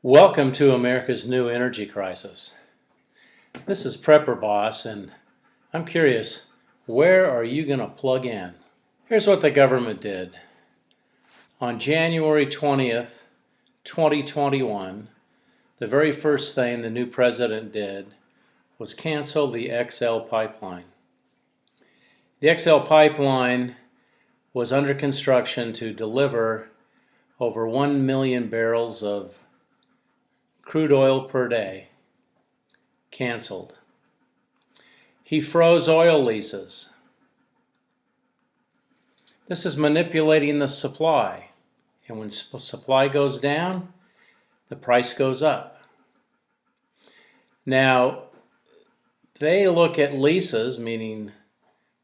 Welcome to America's new energy crisis. This is Prepper Boss, and I'm curious, where are you going to plug in? Here's what the government did. On January 20th, 2021, the very first thing the new president did was cancel the XL pipeline. The XL pipeline was under construction to deliver over 1 million barrels of crude oil per day. Canceled. He froze oil leases. This is manipulating the supply, and when supply goes down, the price goes up. Now, they look at leases, meaning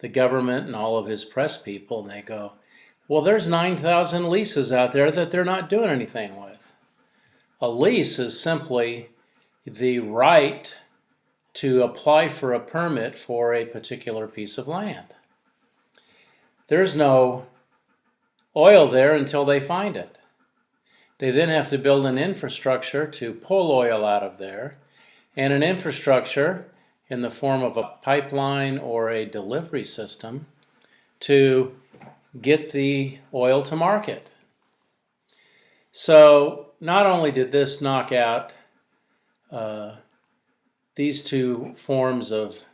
the government and all of his press people, and they go, well, there's 9,000 leases out there that they're not doing anything with. A lease is simply the right to apply for a permit for a particular piece of land. There's no oil there until they find it. They then have to build an infrastructure to pull oil out of there, and an infrastructure in the form of a pipeline or a delivery system to get the oil to market. So not only did this knock out these two forms of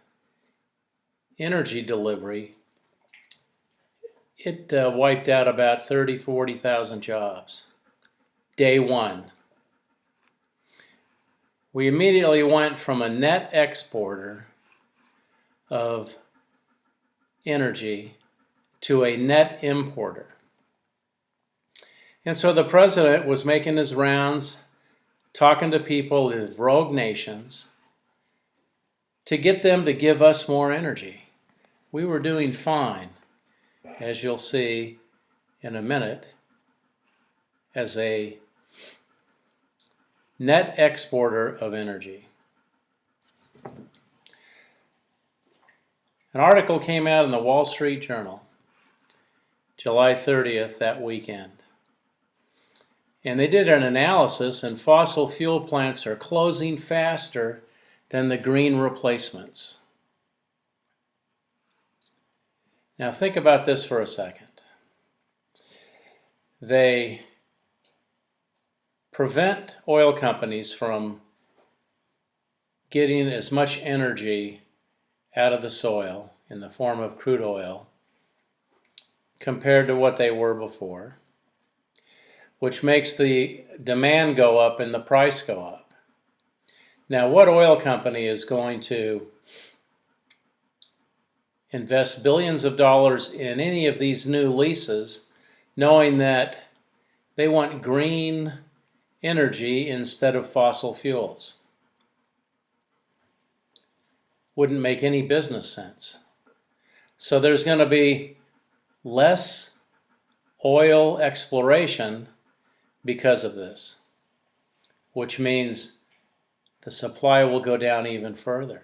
energy delivery, it wiped out about 40,000 jobs. Day one. We immediately went from a net exporter of energy to a net importer. And so the president was making his rounds, talking to people in rogue nations to get them to give us more energy. We were doing fine, as you'll see in a minute, as a net exporter of energy. An article came out in the Wall Street Journal, July 30th, that weekend. And they did an analysis, and fossil fuel plants are closing faster than the green replacements. Now think about this for a second. They prevent oil companies from getting as much energy out of the soil in the form of crude oil compared to what they were before, which makes the demand go up and the price go up. Now, what oil company is going to invest billions of dollars in any of these new leases, knowing that they want green energy instead of fossil fuels? Wouldn't make any business sense. So there's going to be less oil exploration because of this, which means the supply will go down even further.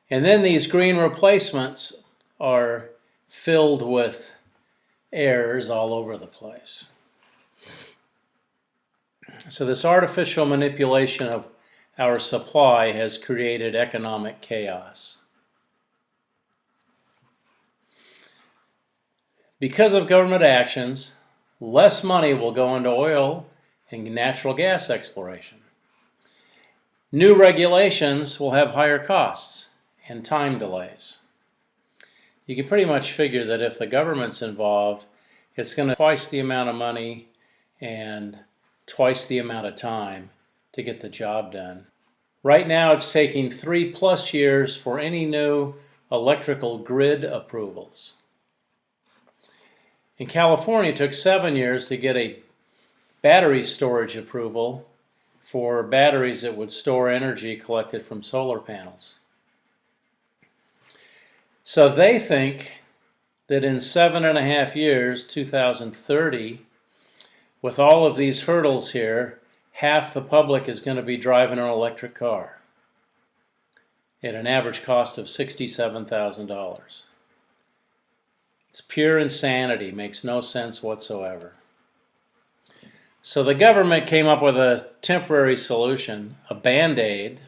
And then these green replacements are filled with errors all over the place. So this artificial manipulation of our supply has created economic chaos. Because of government actions, less money will go into oil and natural gas exploration. New regulations will have higher costs and time delays. You can pretty much figure that if the government's involved, it's going to twice the amount of money and twice the amount of time to get the job done. Right now it's taking 3+ years for any new electrical grid approvals. In California, it took 7 years to get a battery storage approval for batteries that would store energy collected from solar panels. So they think that in 7.5 years, 2030, with all of these hurdles here, half the public is going to be driving an electric car at an average cost of $67,000. It's pure insanity, makes no sense whatsoever. So the government came up with a temporary solution, a Band-Aid.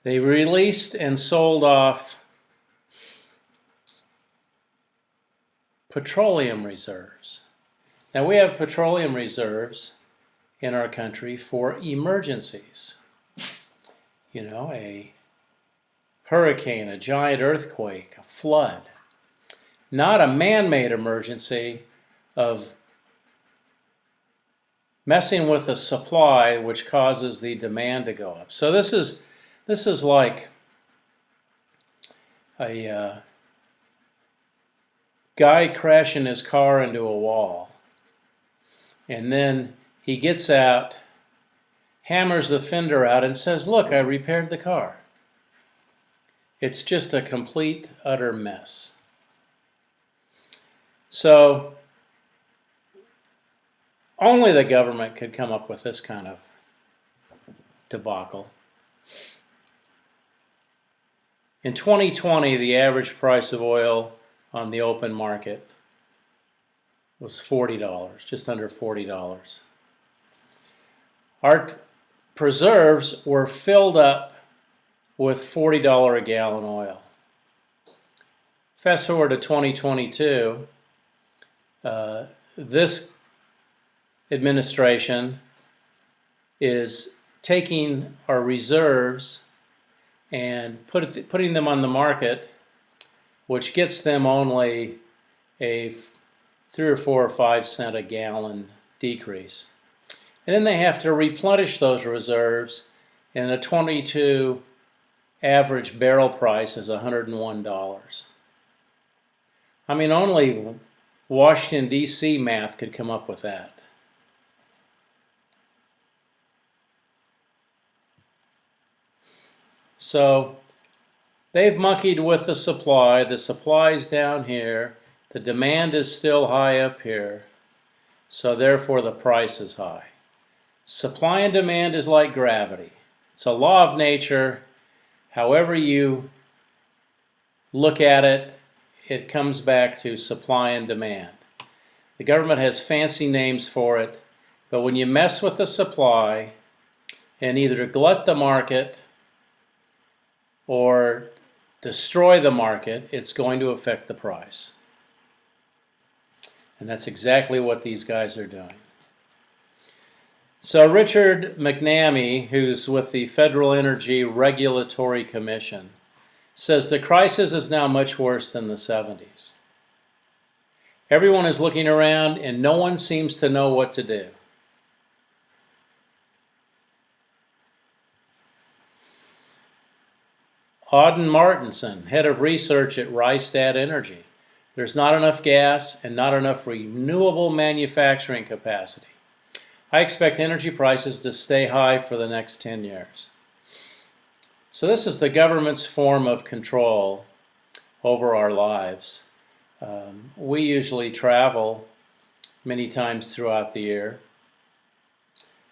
They released and sold off petroleum reserves. Now we have petroleum reserves in our country for emergencies. You know, a hurricane, a giant earthquake, a flood. Not a man-made emergency of messing with the supply, which causes the demand to go up. So this is like a guy crashing his car into a wall, and then he gets out, hammers the fender out, and says, "Look, I repaired the car." It's just a complete, utter mess. So only the government could come up with this kind of debacle. In 2020, the average price of oil on the open market was $40, just under $40. Our preserves were filled up with $40 a gallon oil. Fast forward to 2022, this administration is taking our reserves and putting them on the market, which gets them only a 3 or 4 or 5 cent a gallon decrease. And then they have to replenish those reserves, and a 22 average barrel price is $101. I mean, only Washington, D.C. math could come up with that. So they've monkeyed with the supply. The supply's down here. The demand is still high up here. So therefore the price is high. Supply and demand is like gravity. It's a law of nature. However you look at it, it comes back to supply and demand. The government has fancy names for it, but when you mess with the supply and either glut the market or destroy the market, it's going to affect the price. And that's exactly what these guys are doing. So Richard McNamee, who's with the Federal Energy Regulatory Commission, says the crisis is now much worse than the 70s. Everyone is looking around and no one seems to know what to do. Auden Martinson, head of research at Rystad Energy. There's not enough gas and not enough renewable manufacturing capacity. I expect energy prices to stay high for the next 10 years. So this is the government's form of control over our lives. We usually travel many times throughout the year,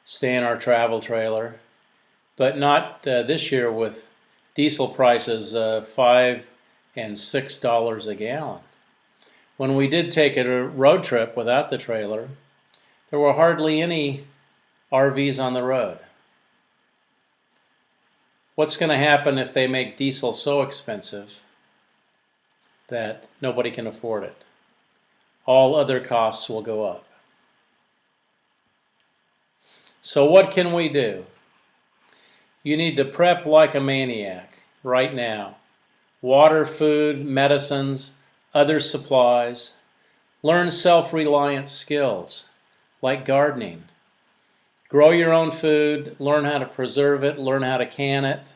stay in our travel trailer, but not this year with diesel prices $5 and $6 a gallon. When we did take a road trip without the trailer, there were hardly any RVs on the road. What's going to happen if they make diesel so expensive that nobody can afford it? All other costs will go up. So what can we do? You need to prep like a maniac right now. Water, food, medicines, other supplies. Learn self-reliant skills like gardening. Grow your own food, learn how to preserve it, learn how to can it.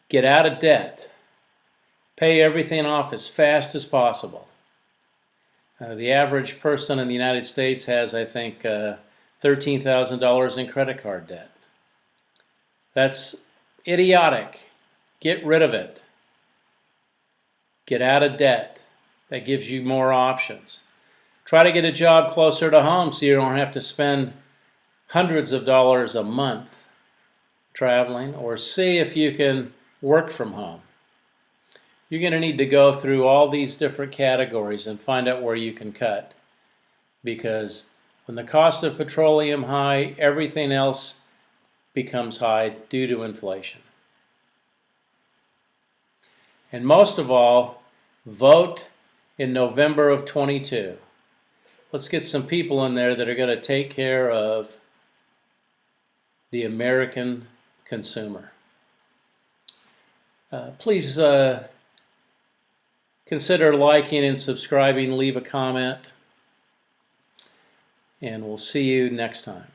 Get out of debt. Pay everything off as fast as possible. The average person in the United States has, I think, $13,000 in credit card debt. That's idiotic. Get rid of it. Get out of debt. That gives you more options. Try to get a job closer to home so you don't have to spend hundreds of dollars a month traveling, or see if you can work from home. you're going to need to go through all these different categories and find out where you can cut. Because when the cost of petroleum high, everything else becomes high due to inflation. And most of all, vote in November of 22. Let's get some people in there that are going to take care of the American consumer. Please consider liking and subscribing, leave a comment, and we'll see you next time.